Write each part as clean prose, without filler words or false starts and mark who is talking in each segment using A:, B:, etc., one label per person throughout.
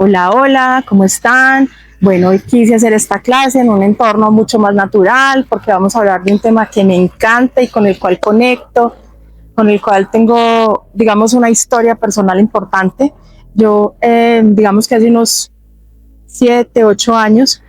A: Hola, hola, ¿cómo están? Bueno, hoy quise hacer esta clase en un entorno mucho más natural porque vamos a hablar de un tema que me encanta y con el cual conecto, con el cual tengo, digamos, una historia personal importante. Yo, digamos que hace unos 7, 8 años,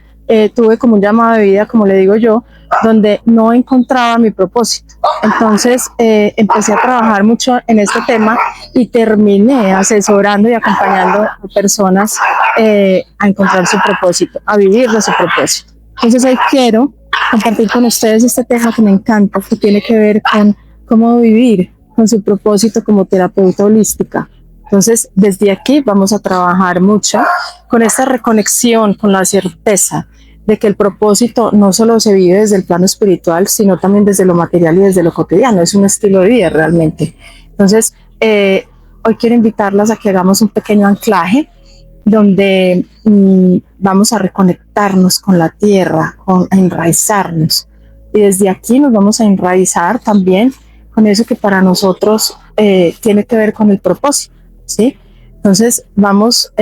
A: tuve como un llamado de vida, como le digo yo, donde no encontraba mi propósito. Entonces empecé a trabajar mucho en este tema y terminé asesorando y acompañando a personas a encontrar su propósito, a vivir de su propósito. Entonces hoy quiero compartir con ustedes este tema que me encanta, que tiene que ver con cómo vivir con su propósito como terapeuta holística. Entonces, desde aquí vamos a trabajar mucho con esta reconexión, con la certeza de que el propósito no solo se vive desde el plano espiritual, sino también desde lo material y desde lo cotidiano. Es un estilo de vida realmente. Entonces, hoy quiero invitarlas a que hagamos un pequeño anclaje donde vamos a reconectarnos con la tierra, a enraizarnos. Y desde aquí nos vamos a enraizar también con eso que para nosotros tiene que ver con el propósito, ¿sí? Entonces vamos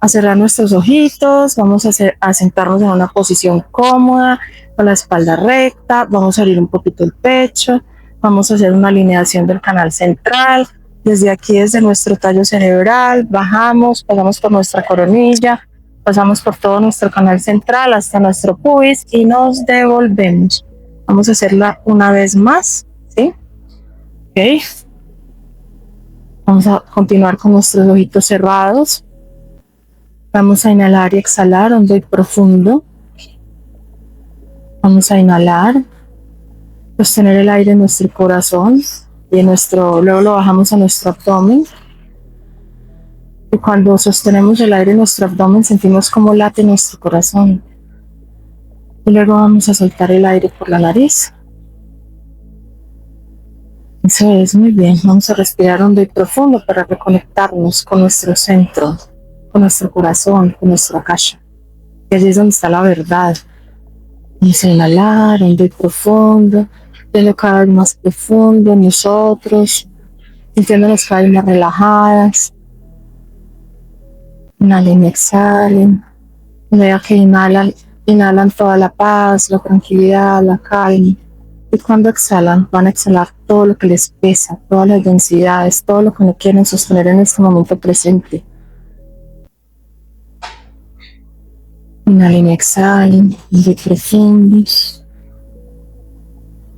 A: a cerrar nuestros ojitos, vamos a sentarnos en una posición cómoda, con la espalda recta, vamos a abrir un poquito el pecho, vamos a hacer una alineación del canal central. Desde aquí, desde nuestro tallo cerebral, bajamos, pasamos por nuestra coronilla, pasamos por todo nuestro canal central hasta nuestro pubis y nos devolvemos. Vamos a hacerla una vez más, ¿sí? Ok. Vamos a continuar con nuestros ojitos cerrados. Vamos a inhalar y exhalar hondo y profundo. Vamos a inhalar, sostener el aire en nuestro corazón y luego lo bajamos a nuestro abdomen. Y cuando sostenemos el aire en nuestro abdomen sentimos cómo late nuestro corazón. Y luego vamos a soltar el aire por la nariz. Eso es, muy bien. Vamos a respirar hondo y profundo para reconectarnos con nuestro centro, con nuestro corazón, con nuestro akasha. Y allí es donde está la verdad. Vamos a inhalar hondo y profundo, yendo cada vez más profundo en nosotros, sintiéndonos cada vez más relajadas. Inhalen y exhalen. Vea que inhalan toda la paz, la tranquilidad, la calma. Y cuando exhalan, van a exhalar todo lo que les pesa, todas las densidades, todo lo que no quieren sostener en este momento presente. Inhalen y exhalen, muy profundos.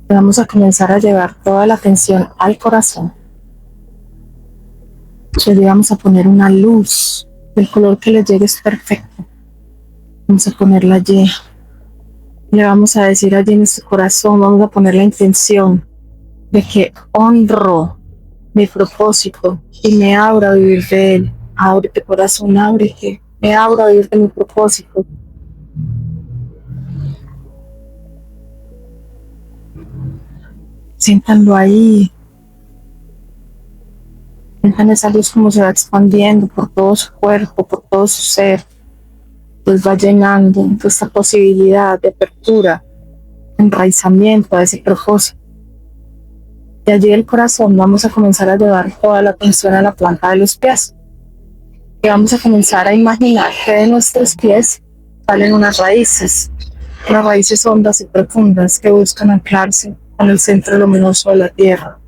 A: Vamos a comenzar a llevar toda la atención al corazón. Le vamos a poner una luz, el color que les llegue es perfecto. Vamos a ponerla allí. Le vamos a decir allí en nuestro corazón, vamos a poner la intención de que honro mi propósito y me abro a vivir de él. Ábrete corazón, ábrete, me abro a vivir de mi propósito. Siéntanlo ahí. Sientan esa luz como se va expandiendo por todo su cuerpo, por todo su ser. Pues va llenando esta posibilidad de apertura, enraizamiento a ese propósito. De allí del corazón vamos a comenzar a llevar toda la atención a la planta de los pies. Y vamos a comenzar a imaginar que de nuestros pies salen unas raíces hondas y profundas que buscan anclarse con el centro luminoso de la tierra.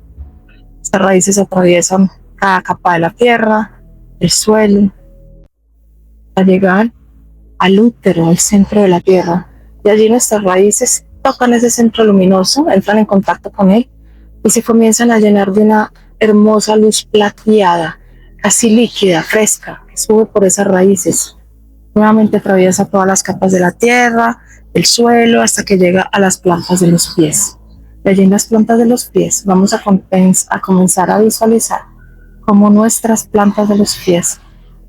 A: Estas raíces atraviesan cada capa de la tierra, el suelo, hasta llegar al útero, al centro de la tierra. Y allí nuestras raíces tocan ese centro luminoso, entran en contacto con él y se comienzan a llenar de una hermosa luz plateada, casi líquida, fresca, que sube por esas raíces. Nuevamente atraviesa todas las capas de la tierra, el suelo, hasta que llega a las plantas de los pies. Y allí en las plantas de los pies vamos a comenzar a visualizar cómo nuestras plantas de los pies,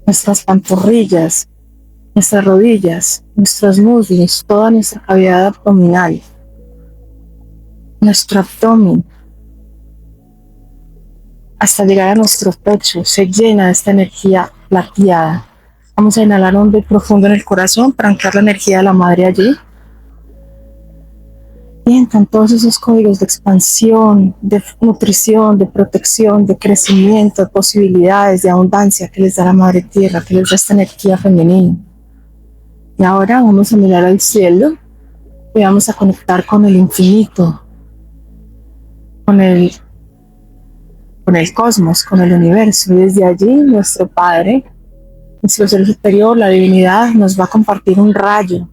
A: nuestras pantorrillas, nuestras rodillas, nuestros muslos, toda nuestra cavidad abdominal, nuestro abdomen, hasta llegar a nuestro pecho, se llena de esta energía plateada. Vamos a inhalar hondo y profundo en el corazón para anclar la energía de la madre allí. Sientan todos esos códigos de expansión, de nutrición, de protección, de crecimiento, de posibilidades, de abundancia que les da la Madre Tierra, que les da esta energía femenina. Y ahora vamos a mirar al cielo y vamos a conectar con el infinito, con el cosmos, con el universo. Y desde allí nuestro Padre, nuestro ser superior, la divinidad, nos va a compartir un rayo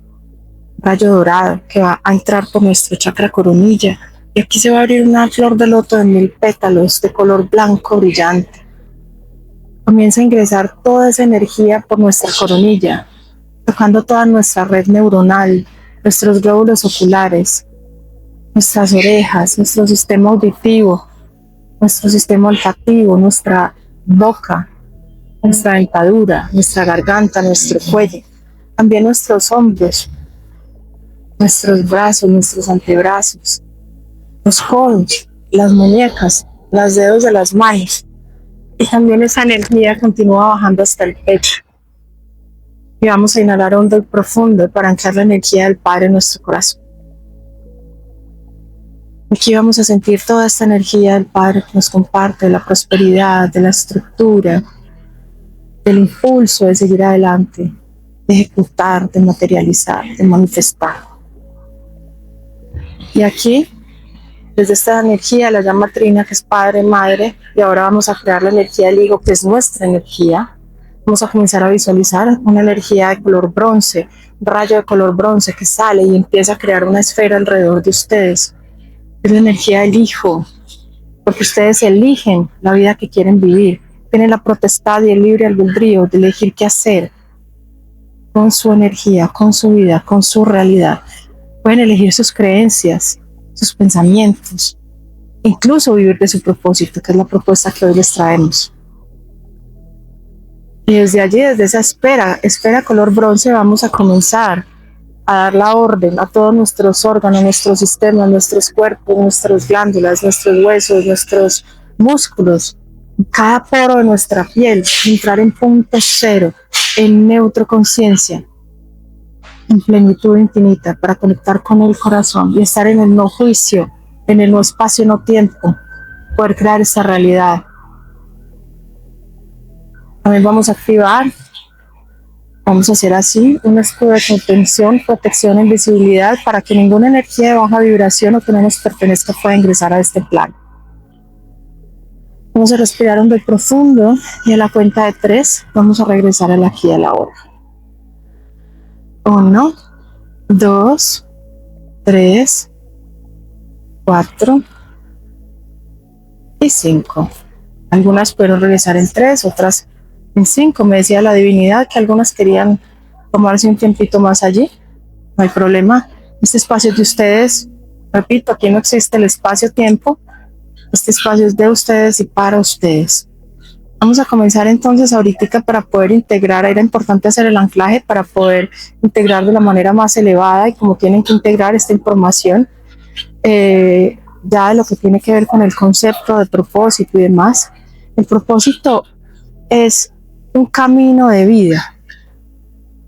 A: dorado que va a entrar por nuestro chakra coronilla. Y aquí se va a abrir una flor de loto de 1000 pétalos de color blanco brillante. Comienza a ingresar toda esa energía por nuestra coronilla, tocando toda nuestra red neuronal, nuestros glóbulos oculares, nuestras orejas, nuestro sistema auditivo, nuestro sistema olfativo, nuestra boca, nuestra dentadura, nuestra garganta, nuestro cuello, también nuestros hombros, nuestros brazos, nuestros antebrazos, los codos, las muñecas, los dedos de las manos. Y también esa energía continúa bajando hasta el pecho. Y vamos a inhalar hondo y profundo para anclar la energía del Padre en nuestro corazón. Aquí vamos a sentir toda esta energía del Padre que nos comparte, de la prosperidad, de la estructura, del impulso de seguir adelante, de ejecutar, de materializar, de manifestar. Y aquí, desde esta energía, la llama trina, que es Padre, Madre, y ahora vamos a crear la energía del higo, que es nuestra energía. Vamos a comenzar a visualizar una energía de color bronce, un rayo de color bronce que sale y empieza a crear una esfera alrededor de ustedes. Es la energía del hijo, porque ustedes eligen la vida que quieren vivir. Tienen la potestad y el libre albedrío de elegir qué hacer con su energía, con su vida, con su realidad. Pueden elegir sus creencias, sus pensamientos, incluso vivir de su propósito, que es la propuesta que hoy les traemos. Y desde allí, desde esa esfera color bronce, vamos a comenzar a dar la orden a todos nuestros órganos, nuestros sistemas, nuestros cuerpos, nuestras glándulas, nuestros huesos, nuestros músculos, cada poro de nuestra piel, entrar en punto cero, en neutro conciencia, en plenitud infinita, para conectar con el corazón y estar en el no juicio, en el no espacio, no tiempo, poder crear esa realidad. También vamos a activar, vamos a hacer así, un escudo de contención, protección e invisibilidad para que ninguna energía de baja vibración o que no nos pertenezca pueda ingresar a este plano. Vamos a respirar hondo y profundo y a la cuenta de 3 vamos a regresar al aquí y a la ahora. 1, 2, 3, 4 y 5. Algunas pudieron regresar en 3, otras en 5. Me decía la divinidad que algunas querían tomarse un tiempito más allí. No hay problema. Este espacio es de ustedes. Repito, aquí no existe el espacio-tiempo. Este espacio es de ustedes y para ustedes. Vamos a comenzar entonces ahorita para poder integrar. Era importante hacer el anclaje para poder integrar de la manera más elevada y como tienen que integrar esta información ya de lo que tiene que ver con el concepto de propósito y demás. El propósito es un camino de vida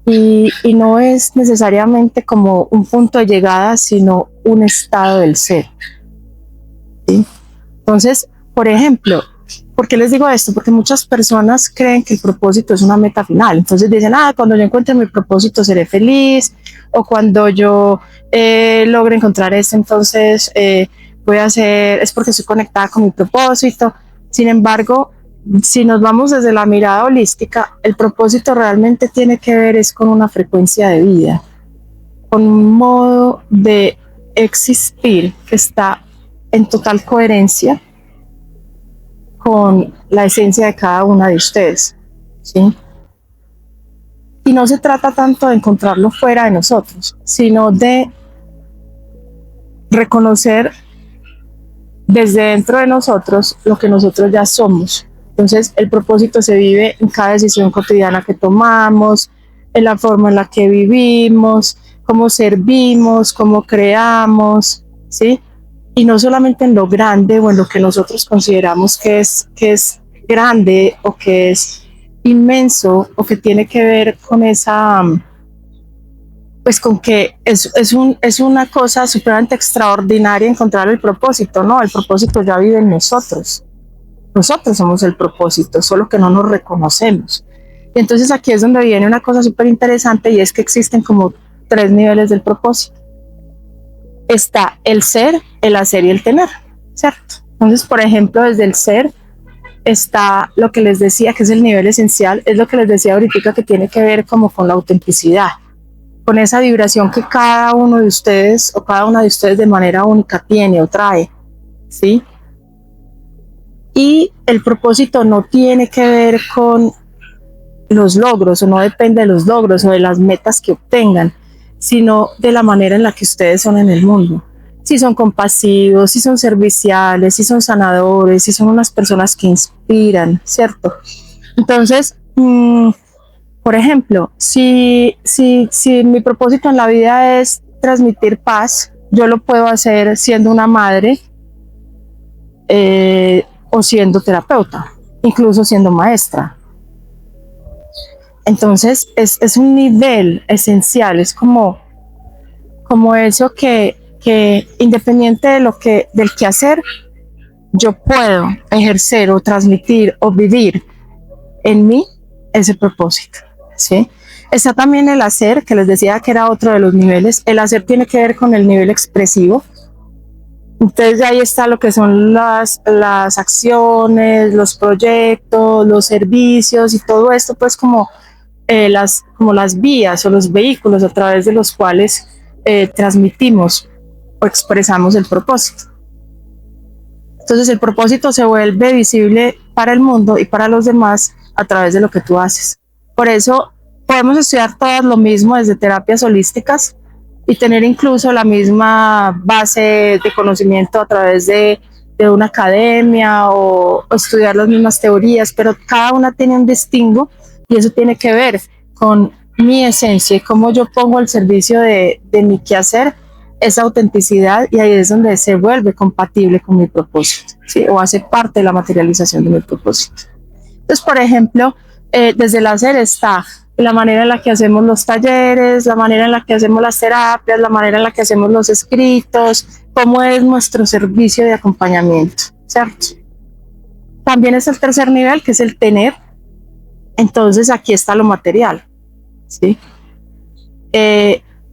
A: y no es necesariamente como un punto de llegada, sino un estado del ser. ¿Sí? Entonces, por ejemplo, ¿por qué les digo esto? Porque muchas personas creen que el propósito es una meta final. Entonces dicen, cuando yo encuentre mi propósito seré feliz, o cuando yo logre encontrar esto, entonces voy a hacer, es porque estoy conectada con mi propósito. Sin embargo, si nos vamos desde la mirada holística, el propósito realmente tiene que ver es con una frecuencia de vida, con un modo de existir que está en total coherencia con la esencia de cada una de ustedes, ¿sí? Y no se trata tanto de encontrarlo fuera de nosotros, sino de reconocer desde dentro de nosotros lo que nosotros ya somos. Entonces, el propósito se vive en cada decisión cotidiana que tomamos, en la forma en la que vivimos, cómo servimos, cómo creamos, ¿sí? Y no solamente en lo grande o en lo que nosotros consideramos que es grande o que es inmenso o que tiene que ver con esa pues con que es una cosa supremamente extraordinaria encontrar el propósito, ¿no? El propósito ya vive en nosotros. Nosotros somos el propósito, solo que no nos reconocemos. Y entonces aquí es donde viene una cosa súper interesante y es que existen como 3 niveles del propósito. Está el ser, el hacer y el tener, ¿cierto? Entonces, por ejemplo, desde el ser está lo que les decía que es el nivel esencial, es lo que les decía ahorita que tiene que ver como con la autenticidad, con esa vibración que cada uno de ustedes o cada una de ustedes de manera única tiene o trae, ¿sí? Y el propósito no tiene que ver con los logros o no depende de los logros o de las metas que obtengan, sino de la manera en la que ustedes son en el mundo. Si son compasivos, si son serviciales, si son sanadores, si son unas personas que inspiran, ¿cierto? Entonces, por ejemplo, si mi propósito en la vida es transmitir paz, yo lo puedo hacer siendo una madre o siendo terapeuta, incluso siendo maestra. Entonces es un nivel esencial, es como eso que independiente de del quehacer, yo puedo ejercer o transmitir o vivir en mí ese propósito, ¿sí? Está también el hacer, que les decía que era otro de los niveles. El hacer tiene que ver con el nivel expresivo. Entonces ahí está lo que son las acciones, los proyectos, los servicios y todo esto, pues como las vías o los vehículos a través de los cuales transmitimos o expresamos el propósito. Entonces el propósito se vuelve visible para el mundo y para los demás a través de lo que tú haces. Por eso podemos estudiar todas lo mismo desde terapias holísticas y tener incluso la misma base de conocimiento a través de una academia o estudiar las mismas teorías, pero cada una tiene un distingo y eso tiene que ver con mi esencia y cómo yo pongo al servicio de mi quehacer esa autenticidad, y ahí es donde se vuelve compatible con mi propósito, ¿sí? O hace parte de la materialización de mi propósito. Entonces, por ejemplo, desde el hacer está la manera en la que hacemos los talleres, la manera en la que hacemos las terapias, la manera en la que hacemos los escritos, cómo es nuestro servicio de acompañamiento, ¿cierto? También es el tercer nivel, que es el tener. Entonces aquí está lo material, ¿sí?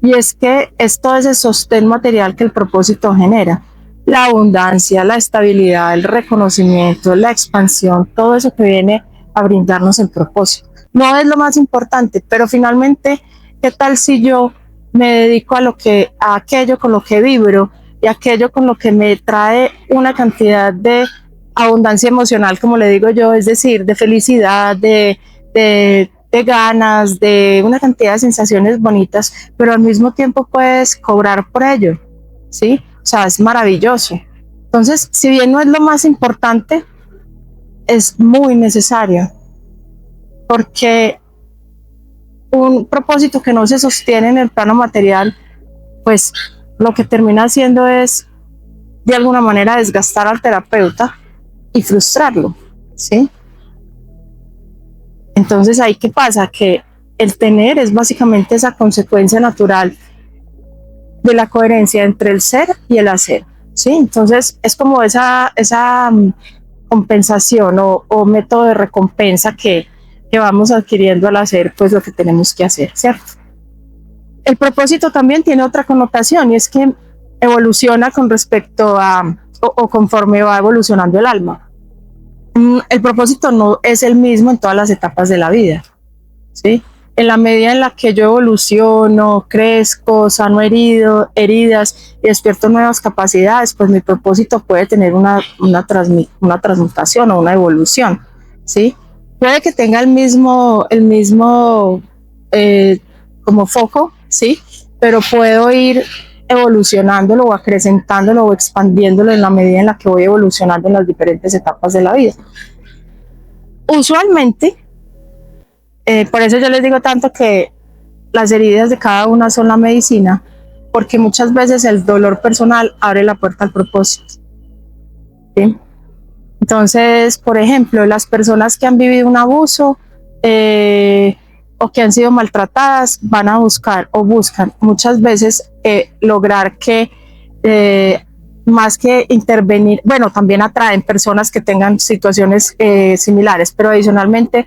A: Y es que es todo ese sostén material que el propósito genera. La abundancia, la estabilidad, el reconocimiento, la expansión, todo eso que viene a brindarnos el propósito. No es lo más importante, pero finalmente, ¿qué tal si yo me dedico a aquello con lo que vibro y aquello con lo que me trae una cantidad de abundancia emocional, como le digo yo, es decir, de felicidad, de ganas, de una cantidad de sensaciones bonitas, pero al mismo tiempo puedes cobrar por ello, ¿sí? O sea, es maravilloso. Entonces, si bien no es lo más importante, es muy necesario, porque un propósito que no se sostiene en el plano material, pues lo que termina haciendo es, de alguna manera, desgastar al terapeuta y frustrarlo, ¿sí? Entonces, ¿ahí qué pasa? Que el tener es básicamente esa consecuencia natural de la coherencia entre el ser y el hacer, ¿sí? Entonces, es como esa compensación o método de recompensa que vamos adquiriendo al hacer pues lo que tenemos que hacer, ¿cierto? El propósito también tiene otra connotación y es que evoluciona con respecto a o conforme va evolucionando el alma. El propósito no es el mismo en todas las etapas de la vida, ¿sí? En la medida en la que yo evoluciono, crezco, sano heridas y despierto nuevas capacidades, pues mi propósito puede tener una transmutación o una evolución, ¿sí? Puede que tenga el mismo como foco, ¿sí? Pero puedo ir evolucionándolo o acrecentándolo o expandiéndolo en la medida en la que voy evolucionando en las diferentes etapas de la vida. Usualmente, por eso yo les digo tanto que las heridas de cada una son la medicina, porque muchas veces el dolor personal abre la puerta al propósito, ¿sí? Entonces, por ejemplo, las personas que han vivido un abuso o que han sido maltratadas van a buscar o buscan muchas veces lograr que más que intervenir, bueno, también atraen personas que tengan situaciones similares, pero adicionalmente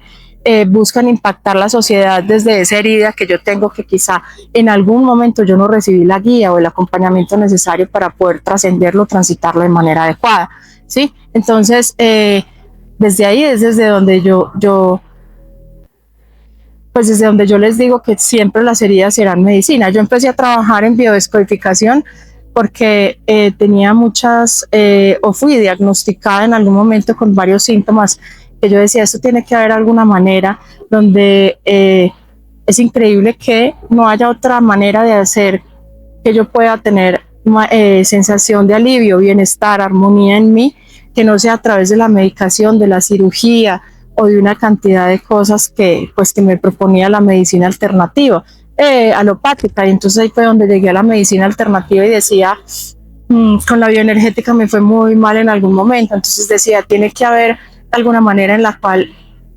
A: buscan impactar la sociedad desde esa herida que yo tengo, que quizá en algún momento yo no recibí la guía o el acompañamiento necesario para poder trascenderlo, transitarlo de manera adecuada, ¿sí? Entonces, desde ahí es desde donde pues desde donde yo les digo que siempre las heridas serán medicina. Yo empecé a trabajar en biodescodificación porque tenía o fui diagnosticada en algún momento con varios síntomas que yo decía, esto tiene que haber alguna manera donde es increíble que no haya otra manera de hacer que yo pueda tener sensación de alivio, bienestar, armonía en mí, que no sea a través de la medicación, de la cirugía o de una cantidad de cosas que me proponía la medicina alternativa. Alopática, y entonces ahí fue donde llegué a la medicina alternativa y decía, con la bioenergética me fue muy mal en algún momento, entonces decía, tiene que haber alguna manera en la cual,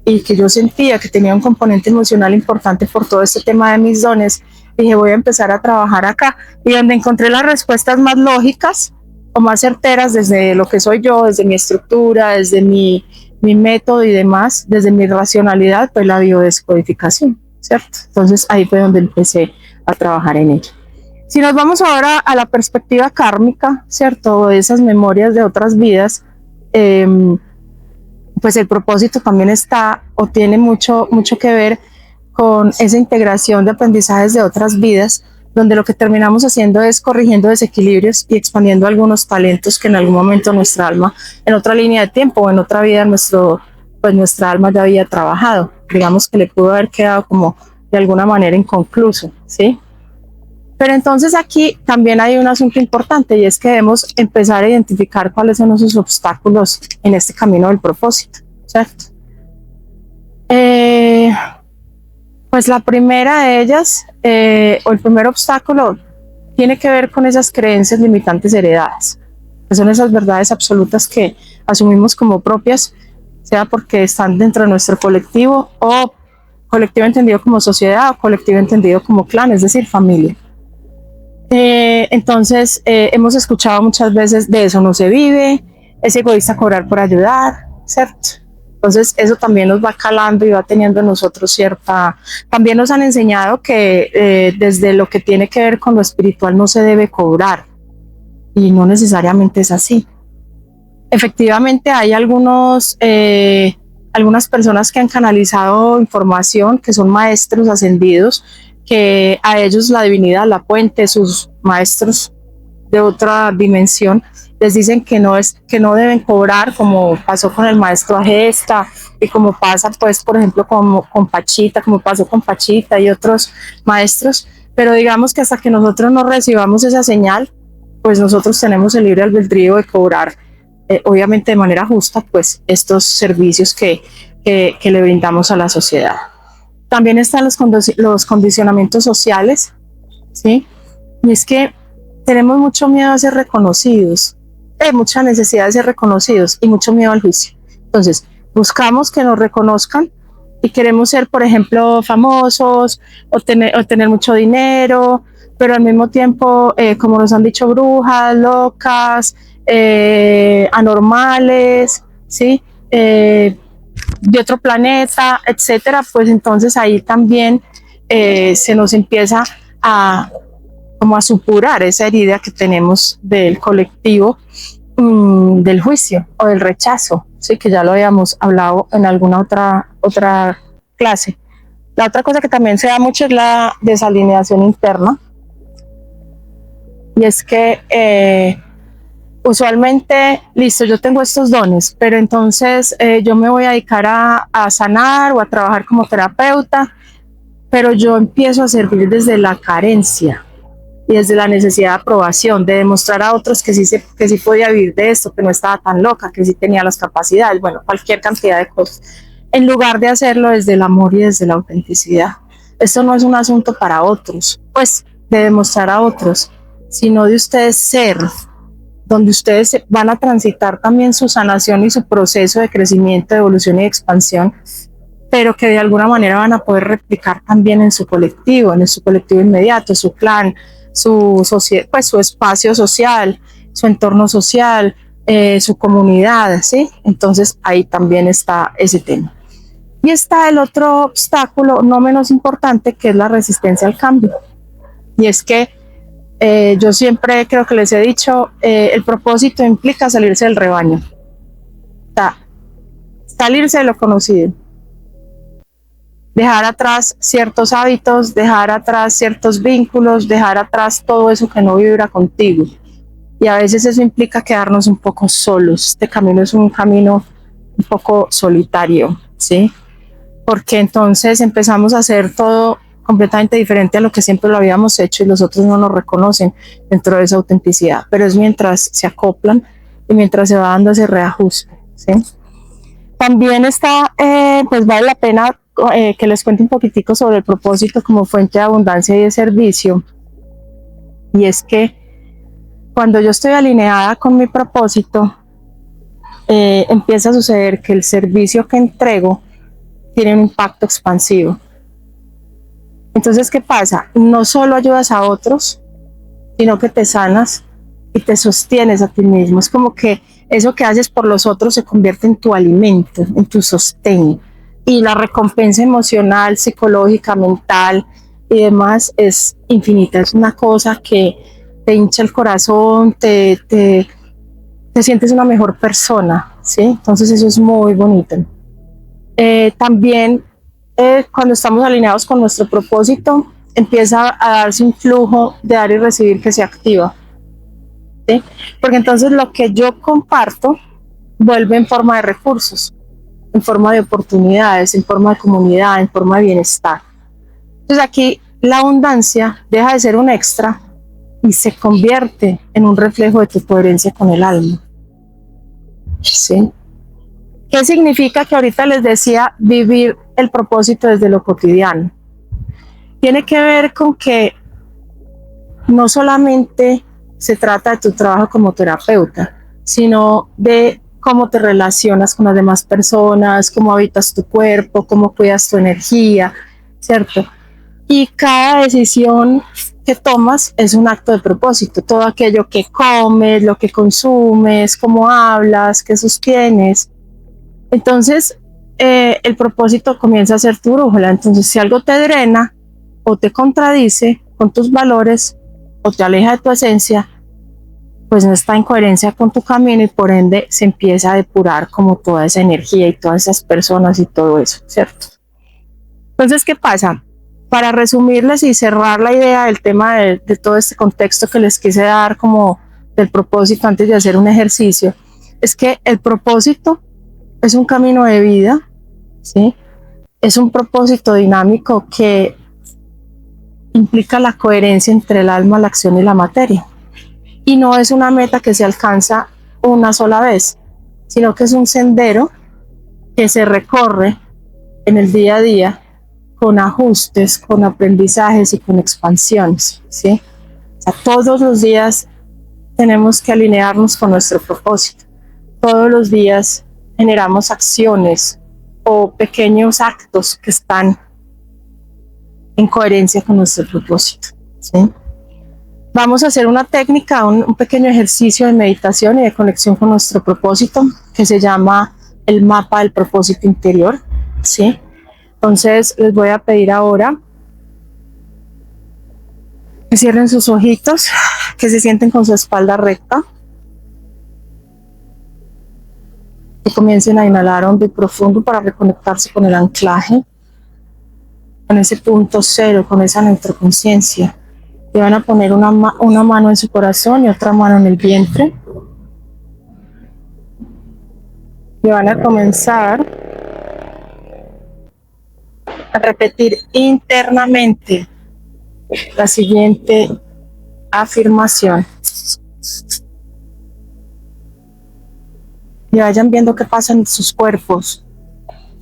A: y que yo sentía que tenía un componente emocional importante por todo este tema de mis dones, dije, voy a empezar a trabajar acá, y donde encontré las respuestas más lógicas o más certeras desde lo que soy yo, desde mi estructura, desde mi método y demás, desde mi racionalidad, pues la biodescodificación, ¿cierto? Entonces ahí fue donde empecé a trabajar en ello. Si nos vamos ahora a la perspectiva kármica, ¿cierto? De esas memorias de otras vidas, pues el propósito también está o tiene mucho que ver con esa integración de aprendizajes de otras vidas, donde lo que terminamos haciendo es corrigiendo desequilibrios y expandiendo algunos talentos que en algún momento nuestra alma, en otra línea de tiempo o en otra vida, nuestra alma ya había trabajado. Digamos que le pudo haber quedado como de alguna manera inconcluso, ¿sí? Pero entonces aquí también hay un asunto importante, y es que debemos empezar a identificar cuáles son esos obstáculos en este camino del propósito, ¿cierto? Pues la primera de ellas, o el primer obstáculo, tiene que ver con esas creencias limitantes heredadas, que son esas verdades absolutas que asumimos como propias, sea porque están dentro de nuestro colectivo, o colectivo entendido como sociedad, o colectivo entendido como clan, es decir, familia. Entonces, hemos escuchado muchas veces, de eso no se vive, es egoísta cobrar por ayudar, ¿cierto? Entonces, eso también nos va calando y va teniendo en nosotros También nos han enseñado que desde lo que tiene que ver con lo espiritual no se debe cobrar, y no necesariamente es así. Efectivamente, hay algunas personas que han canalizado información, que son maestros ascendidos, que a ellos la divinidad, la fuente, sus maestros de otra dimensión, les dicen que no deben cobrar, como pasó con el maestro Agesta, y como pasa, pues, por ejemplo, como pasó con Pachita y otros maestros. Pero digamos que hasta que nosotros no recibamos esa señal, pues nosotros tenemos el libre albedrío de cobrar, obviamente de manera justa, pues estos servicios que le brindamos a la sociedad. También están los condicionamientos sociales, ¿sí? Y es que tenemos mucho miedo a ser reconocidos, mucha necesidad de ser reconocidos y mucho miedo al juicio. Entonces, buscamos que nos reconozcan y queremos ser, por ejemplo, famosos o tener mucho dinero, pero al mismo tiempo, como nos han dicho, brujas, locas, anormales, ¿sí? De otro planeta, etcétera. Pues entonces ahí también se nos empieza a supurar esa herida que tenemos del colectivo, del juicio o del rechazo, sí, que ya lo habíamos hablado en alguna otra clase. La otra cosa que también se da mucho es la desalineación interna, y es que usualmente, listo, yo tengo estos dones, pero entonces yo me voy a dedicar a sanar o a trabajar como terapeuta, pero yo empiezo a servir desde la carencia y desde la necesidad de aprobación, de demostrar a otros que sí podía vivir de esto, que no estaba tan loca, que sí tenía las capacidades, bueno, cualquier cantidad de cosas, en lugar de hacerlo desde el amor y desde la autenticidad. Esto no es un asunto para otros, pues, de demostrar a otros, sino de ustedes ser, donde ustedes van a transitar también su sanación y su proceso de crecimiento, de evolución y de expansión pero que de alguna manera van a poder replicar también en su colectivo inmediato, su clan, pues su espacio social, su entorno social, su comunidad, ¿sí? Entonces ahí también está ese tema. Y está el otro obstáculo no menos importante, que es la resistencia al cambio. Y es que yo siempre creo que les he dicho, el propósito implica salirse del rebaño, o sea, salirse de lo conocido, dejar atrás ciertos hábitos, dejar atrás ciertos vínculos, dejar atrás todo eso que no vibra contigo. Y a veces eso implica quedarnos un poco solos. Este camino es un camino un poco solitario, ¿sí? Porque entonces empezamos a hacer todo completamente diferente a lo que siempre lo habíamos hecho y los otros no nos reconocen dentro de esa autenticidad. Pero es mientras se acoplan y mientras se va dando ese reajuste, ¿sí? También está, pues vale la pena que les cuente un poquitico sobre el propósito como fuente de abundancia y de servicio. Y es que cuando yo estoy alineada con mi propósito, empieza a suceder que el servicio que entrego tiene un impacto expansivo. Entonces, ¿qué pasa? No solo ayudas a otros, sino que te sanas y te sostienes a ti mismo. Es como que eso que haces por los otros se convierte en tu alimento, en tu sostén. Y la recompensa emocional, psicológica, mental y demás es infinita. Es una cosa que te hincha el corazón, te sientes una mejor persona, ¿sí? Entonces eso es muy bonito. También cuando estamos alineados con nuestro propósito, empieza a darse un flujo de dar y recibir que se activa, ¿sí? Porque entonces lo que yo comparto vuelve en forma de recursos, en forma de oportunidades, en forma de comunidad, en forma de bienestar. Entonces aquí la abundancia deja de ser un extra y se convierte en un reflejo de tu coherencia con el alma, ¿sí? ¿Qué significa? Que ahorita les decía vivir el propósito desde lo cotidiano. Tiene que ver con que no solamente se trata de tu trabajo como terapeuta, sino de cómo te relacionas con las demás personas, cómo habitas tu cuerpo, cómo cuidas tu energía, ¿cierto? Y cada decisión que tomas es un acto de propósito. Todo aquello que comes, lo que consumes, cómo hablas, qué sostienes. Entonces, el propósito comienza a ser tu brújula. Entonces, si algo te drena o te contradice con tus valores o te aleja de tu esencia, pues no está en coherencia con tu camino y por ende se empieza a depurar como toda esa energía y todas esas personas y todo eso, ¿cierto? Entonces, ¿qué pasa? Para resumirles y cerrar la idea del tema de todo este contexto que les quise dar como del propósito antes de hacer un ejercicio, es que el propósito es un camino de vida, ¿sí? Es un propósito dinámico que implica la coherencia entre el alma, la acción y la materia. Y no es una meta que se alcanza una sola vez, sino que es un sendero que se recorre en el día a día con ajustes, con aprendizajes y con expansiones, ¿sí? O sea, todos los días tenemos que alinearnos con nuestro propósito. Todos los días generamos acciones o pequeños actos que están en coherencia con nuestro propósito, ¿sí? Vamos a hacer una técnica, un pequeño ejercicio de meditación y de conexión con nuestro propósito que se llama el mapa del propósito interior, ¿sí? Entonces les voy a pedir ahora que cierren sus ojitos, que se sienten con su espalda recta y comiencen a inhalar hondo y profundo para reconectarse con el anclaje, con ese punto cero, con esa neutroconciencia. Y van a poner una mano en su corazón y otra mano en el vientre. Y van a comenzar a repetir internamente la siguiente afirmación. Y vayan viendo qué pasa en sus cuerpos,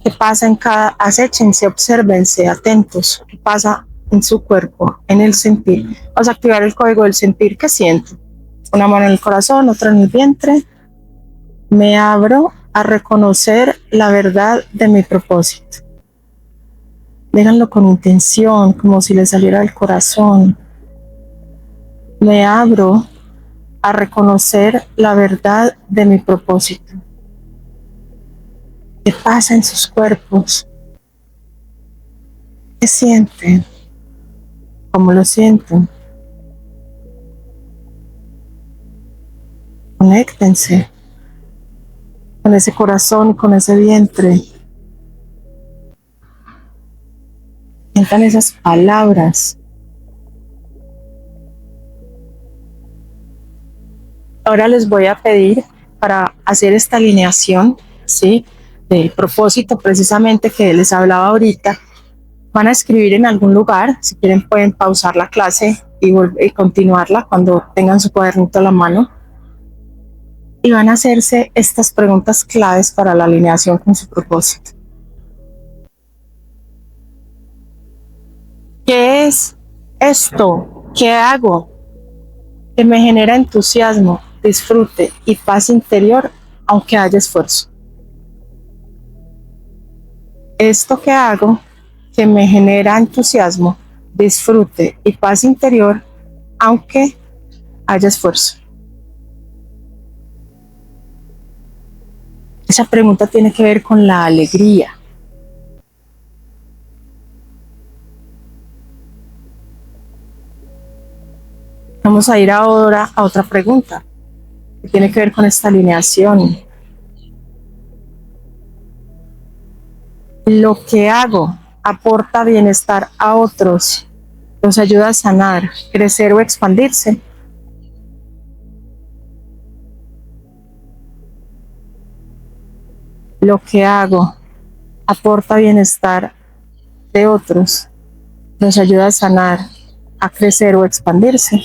A: qué pasa en cada, acéchense, obsérvense, atentos, qué pasa en su cuerpo, en el sentir. Vamos a activar el código del sentir. ¿Qué siento? Una mano en el corazón, otra en el vientre. Me abro a reconocer la verdad de mi propósito. Díganlo con intención, como si les saliera del corazón. Me abro a reconocer la verdad de mi propósito. ¿Qué pasa en sus cuerpos? ¿Qué sienten? ¿Cómo lo sienten? Conéctense con ese corazón, con ese vientre. Sientan esas palabras. Ahora les voy a pedir para hacer esta alineación, ¿sí? Del propósito precisamente que les hablaba ahorita. Van a escribir en algún lugar, si quieren pueden pausar la clase y continuarla cuando tengan su cuadernito a la mano. Y van a hacerse estas preguntas claves para la alineación con su propósito. ¿Qué es esto? ¿Qué hago? Que me genera entusiasmo, disfrute y paz interior, aunque haya esfuerzo. Esto que hago, que me genera entusiasmo, disfrute y paz interior, aunque haya esfuerzo. Esa pregunta tiene que ver con la alegría. Vamos a ir ahora a otra pregunta que tiene que ver con esta alineación. Lo que hago aporta bienestar a otros, los ayuda a sanar, crecer o expandirse. Lo que hago aporta bienestar de otros, los ayuda a sanar, a crecer o expandirse.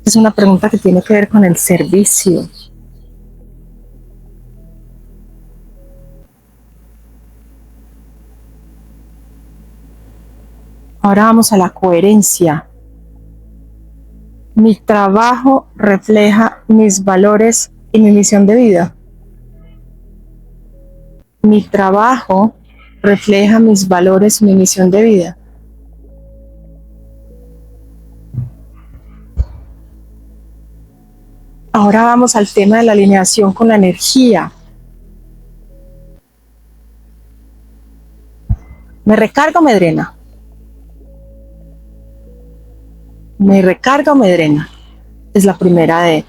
A: Es una pregunta que tiene que ver con el servicio. Ahora vamos a la coherencia. Mi trabajo refleja mis valores y mi misión de vida. Mi trabajo refleja mis valores y mi misión de vida. Ahora vamos al tema de la alineación con la energía. ¿Me recarga o me drena? ¿Me recarga o me drena? Es la primera de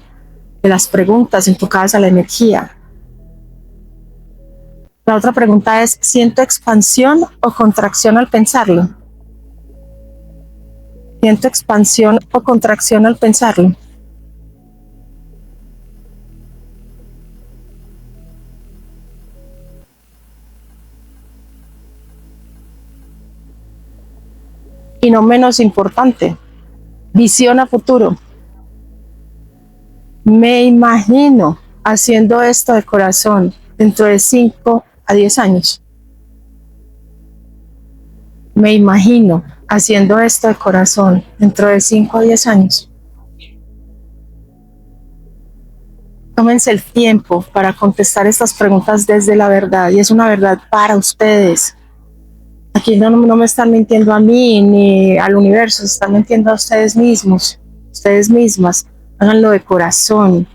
A: las preguntas enfocadas a la energía. La otra pregunta es, ¿siento expansión o contracción al pensarlo? ¿Siento expansión o contracción al pensarlo? Y no menos importante, visión a futuro. Me imagino haciendo esto de corazón dentro de 5 a 10 años. Me imagino haciendo esto de corazón dentro de 5 a 10 años. Tómense el tiempo para contestar estas preguntas desde la verdad, y es una verdad para ustedes. Aquí no me están mintiendo a mí ni al universo, se están mintiendo a ustedes mismos, ustedes mismas. Háganlo de corazón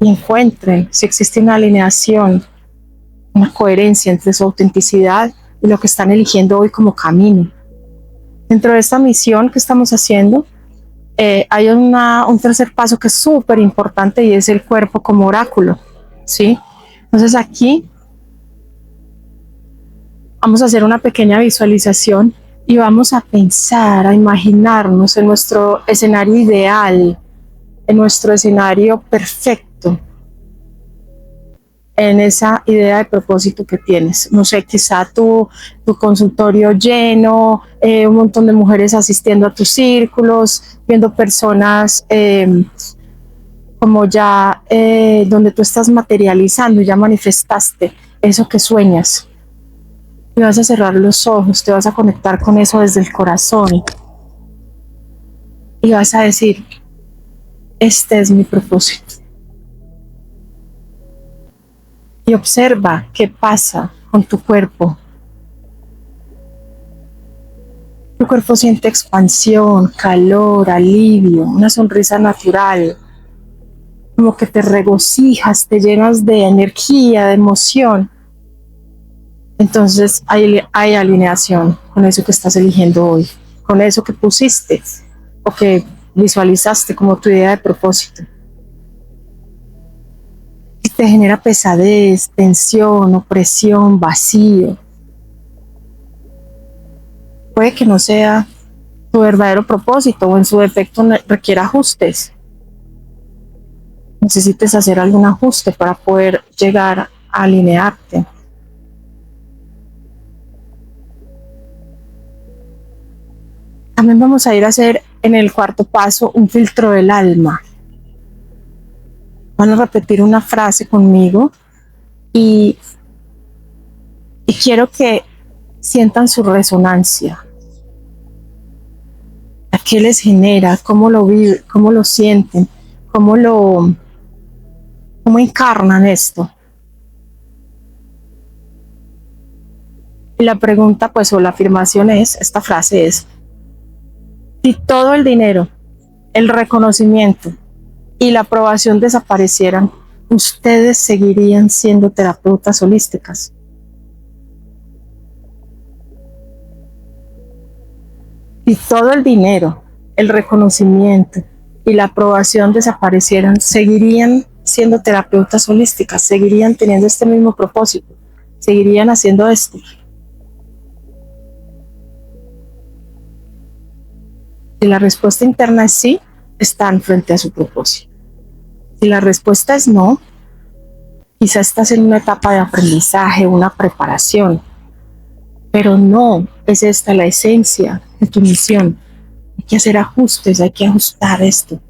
A: y encuentren si existe una alineación, una coherencia entre su autenticidad y lo que están eligiendo hoy como camino. Dentro de esta misión que estamos haciendo, hay un tercer paso que es súper importante y es el cuerpo como oráculo, ¿sí? Entonces aquí vamos a hacer una pequeña visualización y vamos a pensar, a imaginarnos en nuestro escenario ideal, en nuestro escenario perfecto, en esa idea de propósito que tienes. No sé, quizá tu consultorio lleno, un montón de mujeres asistiendo a tus círculos, viendo personas como ya donde tú estás materializando, ya manifestaste eso que sueñas. Y vas a cerrar los ojos, te vas a conectar con eso desde el corazón y vas a decir, este es mi propósito. y observa qué pasa con tu cuerpo. Tu cuerpo siente expansión, calor, alivio, una sonrisa natural, como que te regocijas, te llenas de energía, de emoción. Entonces hay alineación con eso que estás eligiendo hoy, con eso que pusiste o que visualizaste como tu idea de propósito. Y te genera pesadez, tensión, opresión, vacío. Puede que no sea tu verdadero propósito o en su defecto requiera ajustes. Necesites hacer algún ajuste para poder llegar a alinearte. También vamos a ir a hacer en el cuarto paso un filtro del alma. Van a repetir una frase conmigo y quiero que sientan su resonancia. ¿A qué les genera? ¿Cómo lo viven? ¿Cómo lo sienten? ¿Cómo encarnan esto? Y la pregunta, pues, o la afirmación es, esta frase es: si todo el dinero, el reconocimiento y la aprobación desaparecieran, ¿ustedes seguirían siendo terapeutas holísticas? Si todo el dinero, el reconocimiento y la aprobación desaparecieran, ¿seguirían siendo terapeutas holísticas? ¿Seguirían teniendo este mismo propósito? ¿Seguirían haciendo esto? Si la respuesta interna es sí, están frente a su propósito. Si la respuesta es no, quizá estás en una etapa de aprendizaje, una preparación, pero no es esta la esencia de tu misión. Hay que hacer ajustes, hay que ajustar esto.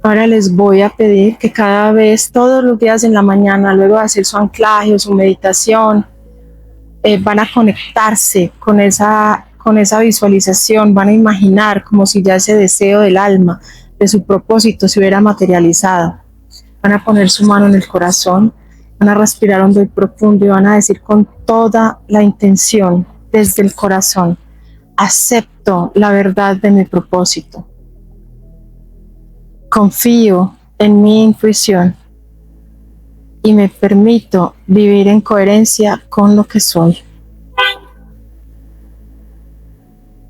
A: Ahora les voy a pedir que cada vez, todos los días en la mañana, luego de hacer su anclaje o su meditación, van a conectarse con esa visualización, van a imaginar como si ya ese deseo del alma, de su propósito, se hubiera materializado. Van a poner su mano en el corazón, van a respirar hondo y profundo y van a decir con toda la intención, desde el corazón: acepto la verdad de mi propósito. Confío en mi intuición y me permito vivir en coherencia con lo que soy.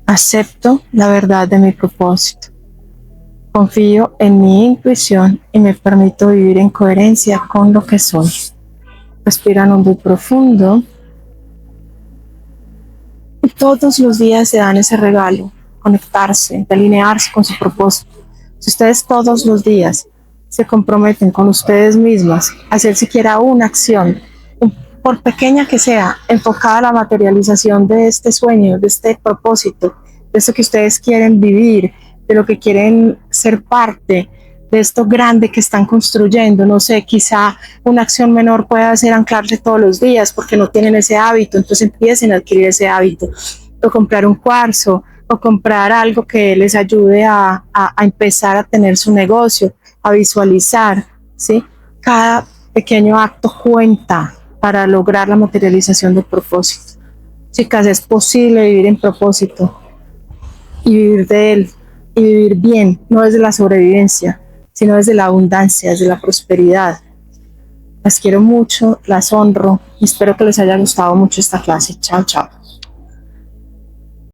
A: Acepto la verdad de mi propósito. Confío en mi intuición y me permito vivir en coherencia con lo que soy. Respiran hondo y profundo. Y todos los días se dan ese regalo, conectarse, de alinearse con su propósito. Si ustedes todos los días se comprometen con ustedes mismas a hacer siquiera una acción, por pequeña que sea, enfocada a la materialización de este sueño, de este propósito, de eso que ustedes quieren vivir, de lo que quieren ser parte, de esto grande que están construyendo. No sé, quizá una acción menor pueda ser anclarse todos los días porque no tienen ese hábito, entonces empiecen a adquirir ese hábito, o comprar un cuarzo, o comprar algo que les ayude a empezar a tener su negocio, a visualizar, ¿sí? Cada pequeño acto cuenta para lograr la materialización del propósito. Chicas, es posible vivir en propósito y vivir de él y vivir bien, no desde la sobrevivencia, sino desde la abundancia, desde la prosperidad. Las quiero mucho, las honro y espero que les haya gustado mucho esta clase. Chao, chao.